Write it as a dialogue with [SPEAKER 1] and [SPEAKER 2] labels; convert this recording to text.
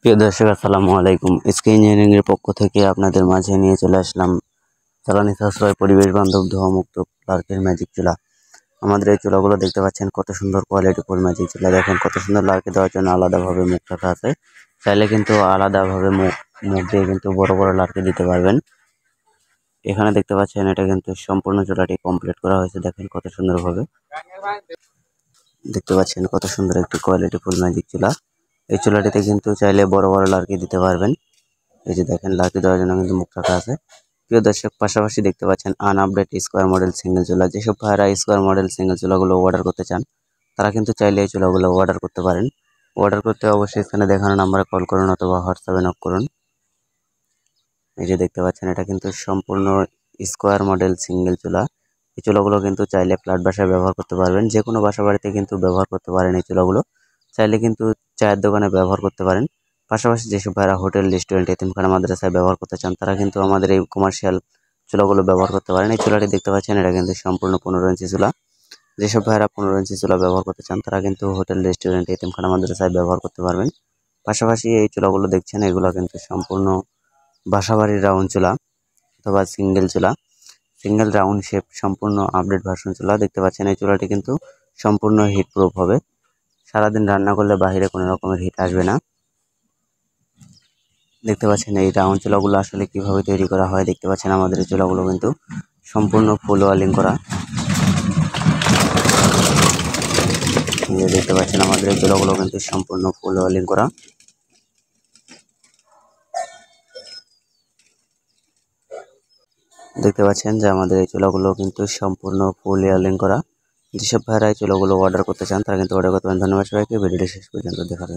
[SPEAKER 1] প্রিয় দর্শক, আসসালামু আলাইকুম। এসকে ইঞ্জিনিয়ারিং এর পক্ষ থেকে আপনাদের মাঝে নিয়ে চলে আসলাম জ্বালানি সাশ্রয়, পরিবেশ বান্ধব, ধোঁয়ামুক্ত লার্কের ম্যাজিক চুলা। আমাদের এই চুলাগুলো দেখতে পাচ্ছেন কত সুন্দর কোয়ালিটিফুল ম্যাজিক চুলা। দেখেন কত সুন্দর লার্কে দেওয়ার জন্য আলাদাভাবে মুখ রাখা আছে। চাইলে কিন্তু আলাদাভাবে মুখ দিয়ে কিন্তু বড় বড় লার্কে দিতে পারবেন। এখানে দেখতে পাচ্ছেন এটা কিন্তু সম্পূর্ণ চুলাটি কমপ্লিট করা হয়েছে। দেখেন কত সুন্দরভাবে দেখতে পাচ্ছেন কত সুন্দর একটি কোয়ালিটিফুল ম্যাজিক চুলা। এই চুলাটিতে কিন্তু চাইলে বড় বড় লার্কি দিতে পারবেন। এই যে দেখেন লার্কি দেওয়ার জন্য কিন্তু মুখ রাখা আছে। প্রিয় দর্শক, পাশাপাশি দেখতে পাচ্ছেন আনআপডেট স্কোয়ার মডেল সিঙ্গেল চুলা। যেসব ভাইরা স্কোয়ার মডেল সিঙ্গেল চুলাগুলো অর্ডার করতে চান তারা কিন্তু চাইলে এই চুলাগুলো অর্ডার করতে পারেন। অর্ডার করতে অবশ্যই এখানে দেখানো নাম্বারে কল করুন অথবা হোয়াটসঅ্যাপে নক করুন। এই যে দেখতে পাচ্ছেন এটা কিন্তু সম্পূর্ণ স্কোয়ার মডেল সিঙ্গেল চুলা। এই চুলাগুলো কিন্তু চাইলে ফ্ল্যাট বাসায় ব্যবহার করতে পারবেন। যে কোনো বাসা বাড়িতে কিন্তু ব্যবহার করতে পারেন। এই চুলাগুলো চাইলে কিন্তু চায়ের দোকানে ব্যবহার করতে পারেন। পাশাপাশি যেসব ভাইরা হোটেল, রেস্টুরেন্ট, এতিমখানা, মাদ্রাসায় ব্যবহার করতে চান তারা কিন্তু আমাদের এই কমার্শিয়াল চুলাগুলো ব্যবহার করতে পারেন। এই চুলাটি দেখতে পাচ্ছেন এটা কিন্তু সম্পূর্ণ 15 ইঞ্চি চুলা। যেসব ভাইরা 15 ইঞ্চি চুলা ব্যবহার করতে চান তারা কিন্তু হোটেল, রেস্টুরেন্ট, এতিমখানা, মাদ্রাসায় ব্যবহার করতে পারবেন। পাশাপাশি এই চুলাগুলো দেখছেন এগুলো কিন্তু সম্পূর্ণ বাসাবাড়ির রাউন্ড চুলা অথবা সিঙ্গেল চুলা, সিঙ্গেল রাউন্ড শেপ, সম্পূর্ণ আপডেট ভার্সন চুলা। দেখতে পাচ্ছেন এই চুলাটি কিন্তু সম্পূর্ণ হিট প্রুফ হবে। সারাদিন রান্না করলে বাইরে কোনো রকমের হিট আসবে না। দেখতে পাচ্ছেন এই রাউন্ড চুলাগুলো আসলে কিভাবে তৈরি করা হয়। দেখতে পাচ্ছেন আমাদের এই চুলাগুলো কিন্তু সম্পূর্ণ ফুল ওয়ালিং করা। দেখতে পাচ্ছেন আমাদের এই চুলাগুলো কিন্তু সম্পূর্ণ ফুল ওয়ালিং করা। দেখতে পাচ্ছেন যে আমাদের এই চুলাগুলো কিন্তু সম্পূর্ণ ফুল ওয়ালিং করা। যেসব ভাইরা এই চুলাগুলো অর্ডার করতে চান তারা কিন্তু অর্ডার করতে পারেন। ধন্যবাদ সবাইকে ভিডিওটি শেষ পর্যন্ত দেখার জন্য।